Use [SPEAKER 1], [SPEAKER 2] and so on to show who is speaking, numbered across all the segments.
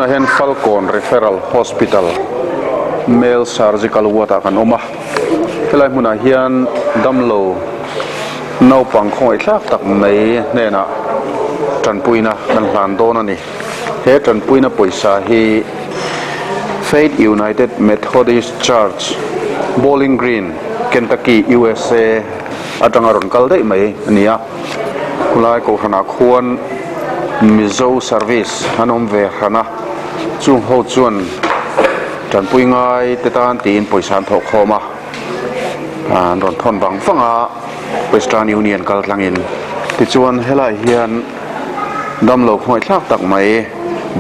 [SPEAKER 1] hian Falkawn Referral Hospital male surgical ward kan oma helai hmuna hian damlo naupang khoi thlak tak mai nena Tanpuina kan hlan don ani he Tanpuina poisa hi Faith United Methodist Church Bowling Green Kentucky USA atangaron kaldei mai ania kulai ko hana khuan meuh service hanom ve hana chung ho chuan Tanpui ngai tetan tin poisan thok khoma ron thon bang fanga Western Union kal tlangin ti chuan helai hian damlo khoi thlak tak mai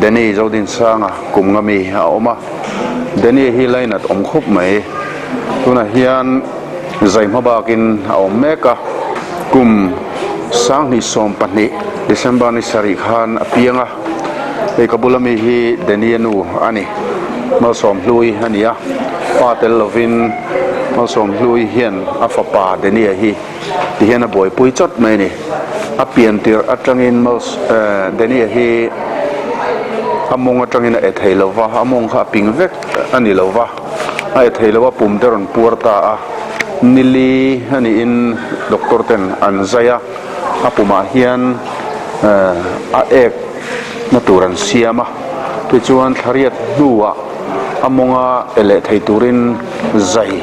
[SPEAKER 1] deni Zodinsanga kumngami a oma deni hi lainat om khup mai tuna hian Zaipui a om meka kum sang ni som pani December ni sari khan apianga e kabulami hi deni anu ani mal som hlui ania patel lovin mal som hlui hian afapa deni hi ti hian a boi pui chot mai ni apian tir atangin mal deni hi among atangin e theilova among kha ping vek ani lova ai theilova pum teron purta a nili ani in doctor ten anzaya apuma hian a ek naturan siama tu chuan thariat nuwa amonga ele thei turin zai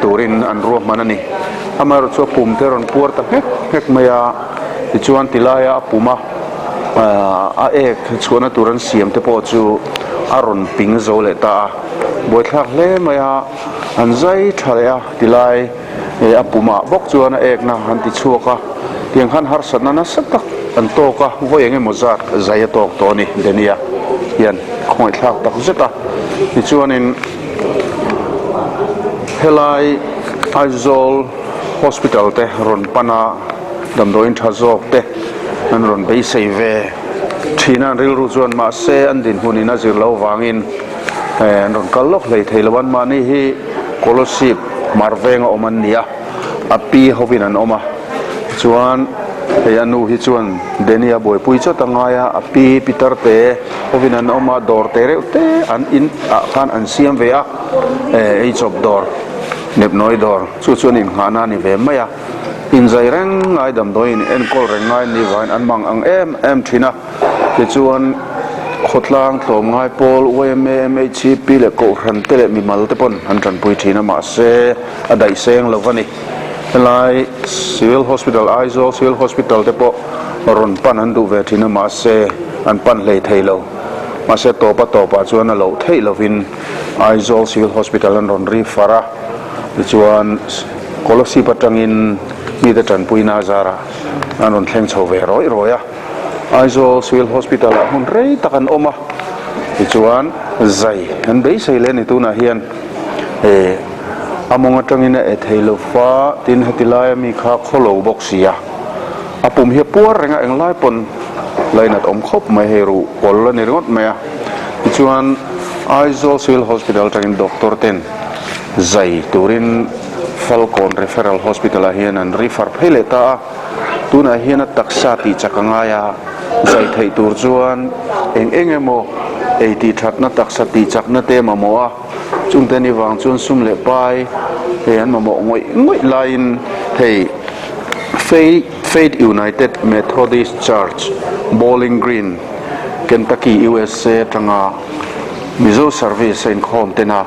[SPEAKER 1] turin an ro manani amar chu pum teron purta hek maya ti chuan tilaya apuma a ek chuana turan siam te po chu aron ping zo le ta boi thak le maya an zai thalaya tilai e apuma bok chuana ek na han ti chuaka tiang khan har satna na satak an to ka voyenge mozat zai tok to ni denia hian khoi thak tak zeta ti chuanin helai aizol hospital te ron pana damdawiinah jok te an ron bei sei ve thina ril ru chuan ma se an din hunina zirlo wangin an ron kallok lei theilawan ma ni hi Kolasib Hmarvengah oman nia api hovin an oma chuan he anu hi chuan denia boi pui cha tangaya api pitar te hovin an oma dor te te an in khan an siam ve a ei chop dor nep noi dor chu chuan in hlana ni ve maya in zai reng ngai dam doin en kol reng ngai ni vain an mang ang em thina ti chuan khotlang tlom ngai pol mhp le ko ran te le mi mal te pon an Tanpui thina ma se adai seng lovani lai civil hospital aizo civil hospital te po ron pan an du ve thina ma se an pan lei theilo ma se topa chuan a lo thei lovin aizo civil hospital an ron ri fara ti chuan Kolasib atangin mi da Tanpuina zara an ron thleng chho ve roya aizo civil hospital a hun rei takan oma ti chuan zai an bei sei le ni tuna hian among atangina e theilo fa tin hatilaya mi kha kholo boxia apum hi puar renga englai pon lainat om khop mai heru kolla ni ringot maya ti chuan aizo civil hospital tangin doctor ten zai turin Falkawn Referral Hospital a hian an refer phele ta tuna hian taksa ti chakangaya zai thei tur chuan engemo 80 thatna taksa ti chakna te mamoa chungte ni wang chun sum le pai hian mamo ngoi line thei Faith United Methodist Church Bowling Green Kentucky USA tanga meuh service in khom tena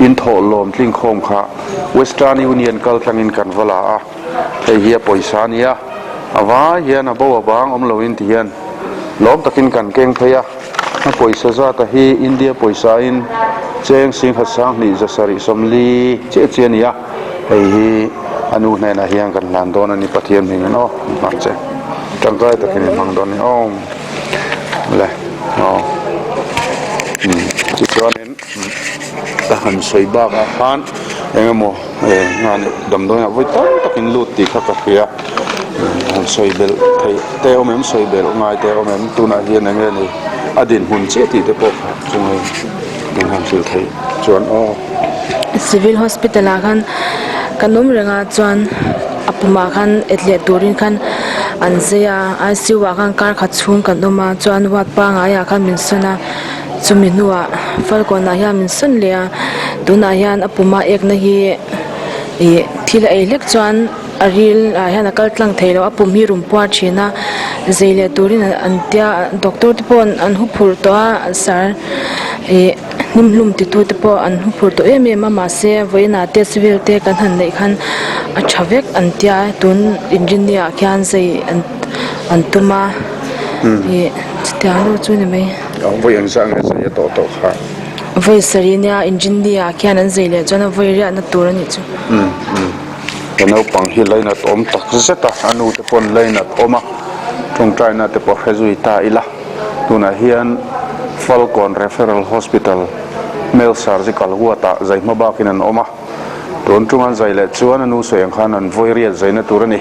[SPEAKER 1] in tho lom tling khom kha Western Union kal tlangin kan vala a hei hi poisa nia awa hian abo bang om lovin ti hian lom takin kan keng thoya a poisa za ta hi India poisa in cheng sing hasang ni zasari somli che nia hei hi anu hne na hian kan lan don ani pathian mi no marche tangkai takin mang don ni om le chi chuanin ta han soi ba ka khan engemo ngani damdawiinah voi takin lut ti kha ka khia han soi bel thei te omem soi bel ngai te omem tuna hian enge ni adin hun che ti te po chungai ding han sil thei chuan
[SPEAKER 2] civil hospital a khan kanum renga chuan apuma khan etle turin khan anzeya ICU a khan kar kha chhung kanuma chuan wat pa nga ya khan min sana chumi nuwa Falkawn na hian min sun lia tuna hian apuma ek na hi thil ei lek chuan aril hian akal tlang theilo apum hi rumpua thina zeile turin antia doctor te pon an hu phur to a sar nimhlum ti tu te po an hu phur to em ma se voina te civil te kan han nei khan a thavek antia tun Inrinni a khan sei antuma tiang chu ni mai
[SPEAKER 1] voi ang sang se to kha
[SPEAKER 2] voi sarinia Inrinni a khan an zeile chona voi riat na tur ani chu
[SPEAKER 1] naupang hi lainat om tak zeta anu te pon lainat oma thong traina te po khazui ta ila tuna hian Falkawn referral hospital male surgical wata zaima bakin an oma ton tungan zaile chuan anu soyang khan an voi riat zaina turani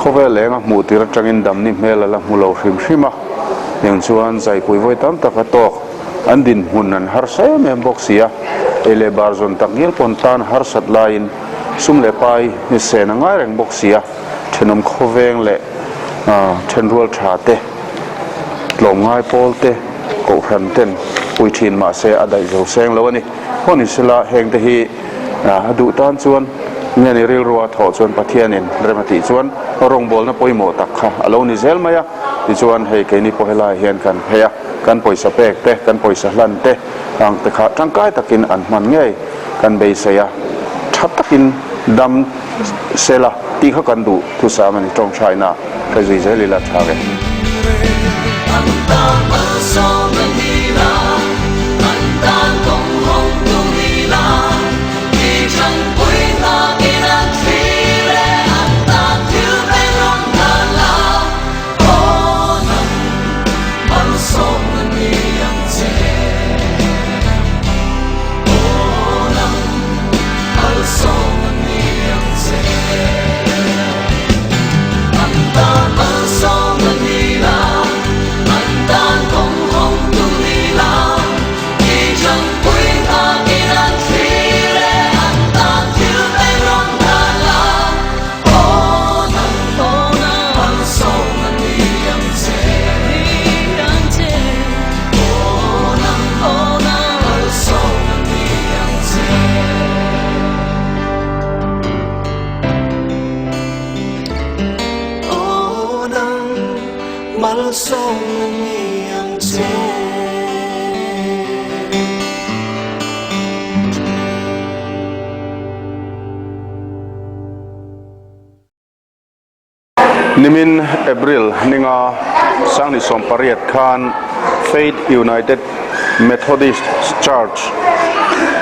[SPEAKER 1] khovel lenga hmuh tir atangin dam ni hmel ala hmulo hrim hrima yang chuan Zaipui voi tam tak atok an din hun an har sai mem boxia ele barzon takngil pontan har sat lain sum le pai ni se na ngai reng boxia thenom khoveng le thenrual thate tlom ngai polte ko hran ten pui thin ma se adai zo seng lawani honi sela heng te hi adu tan chuan ngani ril ruwa tho chuan pathianin remati chuan rong bol na poimo tak kha alo ni zel maya ti chuan hei ke ni pohela hian kan heya kan poisa pek te kan poisa hlan te ang te kha tangkai takin an man ngei kan bei seya thatakin dam sela ti kha kan du thu sa mani tong china ka zui zeli la thage Nimin April ninga sangni sompariat khan Faith United Methodist Church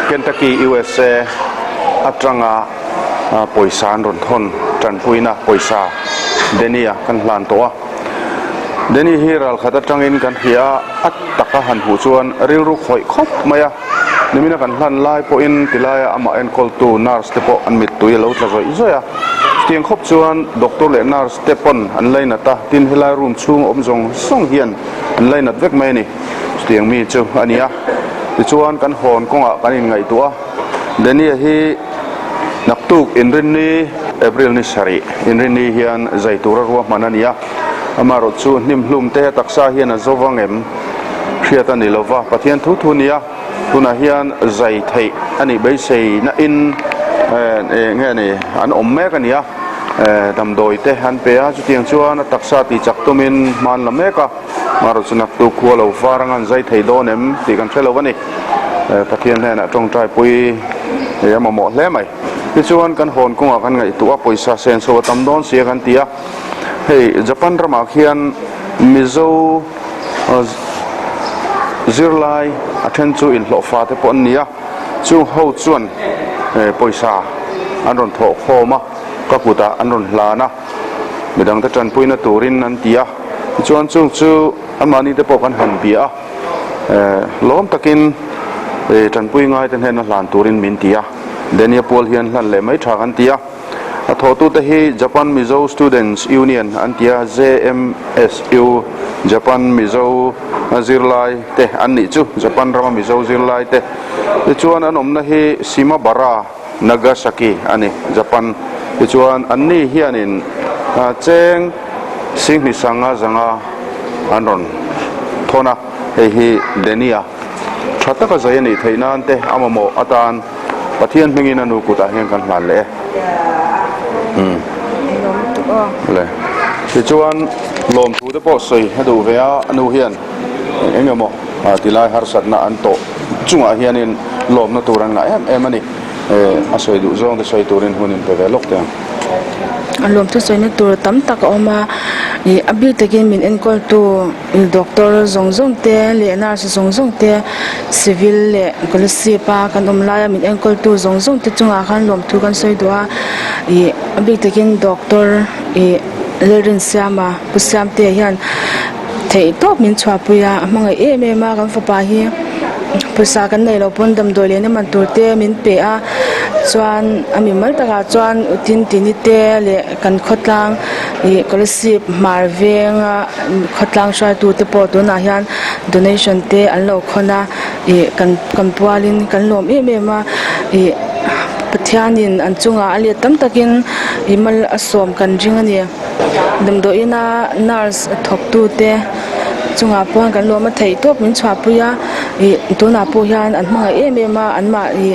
[SPEAKER 1] Kentucky USA atranga poisan ron thon Tanpuina poisa denia kan hlan toa deni hi Ralkhat atangin kan hia at taka han hu chuan ril ru khoi khop maya nimina kan hlan lai po in tilaya ama en call to nurse te po an mit tu lo tla zoi zoya tiang khop chuan doctor le nurse te pon an lainata tin helai room chung omjong song hian an lainat vek mai ni tiang mi chu ania ti chuan kan hon konga kan in ngai tua deni hi naktuk Inrinni April ni sari Inrinni hian zaitura ruwa manania amaro chu nimhlum te taksa hian azowangem hriata ni lova pathian thu thu nia tuna hian zai thei ani bei sei na in nge ni an omme ka nia damdoi te han pe a chu tiang chuan taksa ti chaktumin man lameka maro chu naktu khualo warangan zai thei donem ti kan thelo wani pathian hena tong Zaipui yamamo hle mai ti chuan kan hon kunga kan ngai tu a poisa sen so tamdon sia kan tia hei Japan rama khian mizo zirlai athen chu in hlofa te pon nia chu ho chuan poisa anron tho khoma kaputa anron hlana midang ta Tanpuina turin an tia chuan chung chu amani te pokan han bia lom takin Tanpui ngai ten hen hlan turin min tia denia pol hian hlan le mai tha kan tia a thotu te hi Japan Mizo Students Union antia JMSU Japan Mizo Zirlai te anni chu Japan Rama Mizo Zirlai te chuan an omna hi Shimabara Nagasaki ani Japan chuan anni hianin cheng Zodinsanga zanga anron thona hi denia chata ka zai ni theinan te amamo atan pathian mengin anu kuta hian kan hlan le le ti chuan lom thu te po sei hadu vea anu hian engamo tilai har satna an to chunga hianin lom na turan nga em ani a soi du zong te soi turin hunin pe ve lok te
[SPEAKER 2] lom tu soi na tur tam tak oma i abi takin min enkol tu doctor zong te le nurse zong te civil le kolasi pa kan omlaya min enkol tu zong te chunga khan lom thu kan soi dua i abi takin doctor i lerin siama pusiam te hian thei top min chhuapuia amanga ma kan fapa hi pusa kan nei lo pon dam dole ne man tur te min pe a chuan ami mal taka chuan utin tini te le kan khotlang i Kolasib Hmarvengah khotlang sha tu te po tu na hian donation te an lo khona i kan pualin kan lom ma i pathianin an chunga ali tam takin imal asom kan ring ani damdawiinah nurse thok tu te chunga pon kan loma thei top min chhuapuia i tuna po hian an hmanga ma an ma i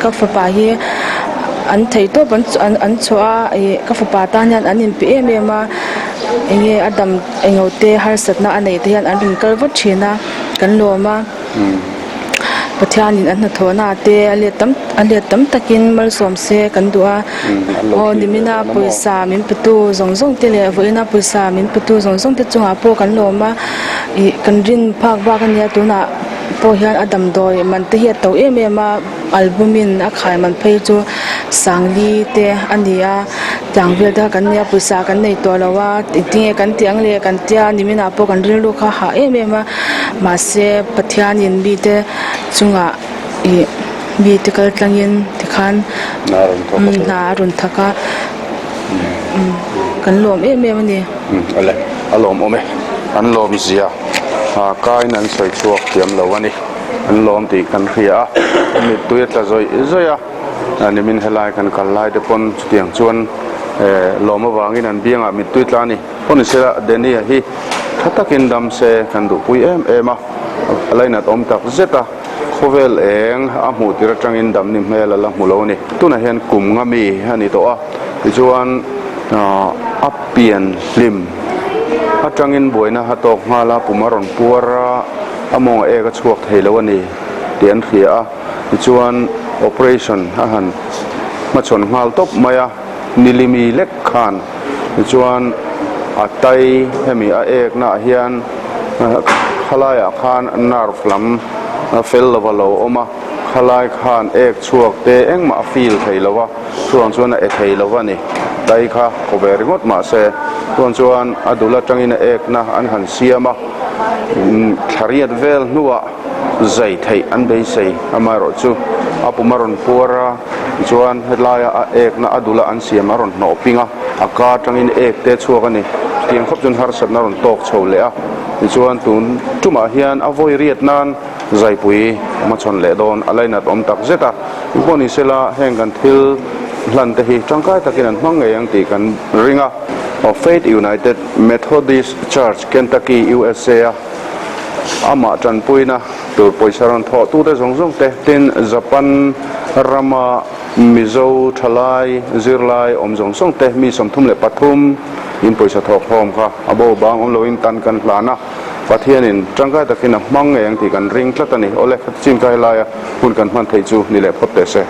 [SPEAKER 2] ka fapa hi an thei top an chua i ka fapa ta hian an in pe ma enge adam engote har satna anei te hian an rin kalvat thina kan loma pathianin an thona te ale tam takin mal som se kan dua o nimina puisa min putu zong te le voina puisa min putu zong te chunga po kan loma i kan rin phak ba kan ya tuna po hian adam doi man te hi to ma albumin a khai man phei chu sangli te ania tangvel da kan ya puisa kan nei to lawa ti kan tiang le kan tia nimina po kan rin lu kha ha ma ma se pathianin bi te chunga i bi te kal tlangin ti khan na run thaka kan lom ma ni
[SPEAKER 1] ale alom ome an lom zia kai nan soi chuak tiam lo ani an lom ti kan khia mi tuet la zoya Nimin helai kan kalai de pon tiang chuan lom awangin an bianga mi tuit la ni pon sela deni hi thatakin dam se kan du pui ema lainat om tak zeta khovel eng a hmuh tira tangin dam ni hmel la hmulo ni tuna hian kum ngami ani to a chuan a pian lim atangin boina hatok ngala pumaron puara among ega chuak theilo ani tian khia chuan operation han hmachhawn ngal top maya nilimi lek khan chuan atai hemi a ek na hian khalaya khan nerve lam fel lawalo oma khalai khan ek chuak te engma feel theilowa chuan e theilowa ni dai kha koberingot ma se chuan adula tangin ek na an han siama thariat vel nuwa zai thei an bei sei amaro chu apumaron pura chuan helaya a ek na adula an siamaron no pinga aka tangin ek te chuakani tiang khop chun har sat naron tok chhole a chuan tun tuma hian avoi riat nan Zaipui hmachhawn le don lainat om tak zeta poni sela heng kan thil hlan te hi tangkai takin an hmangei ang ti kan ringa of Faith United Methodist Church Kentucky USA ama Tanpuina tulpuia tho tu te zong te tin Japan rama mizo tlai zirlai om zong te mi somthum le pathum in poisa thok hom kha abo bang om lovin tan kan hlana pathianin tangkai takin a hmangei ang ti kan ring tlatani ole chin kai laia hun kan man thei chu ni le photte se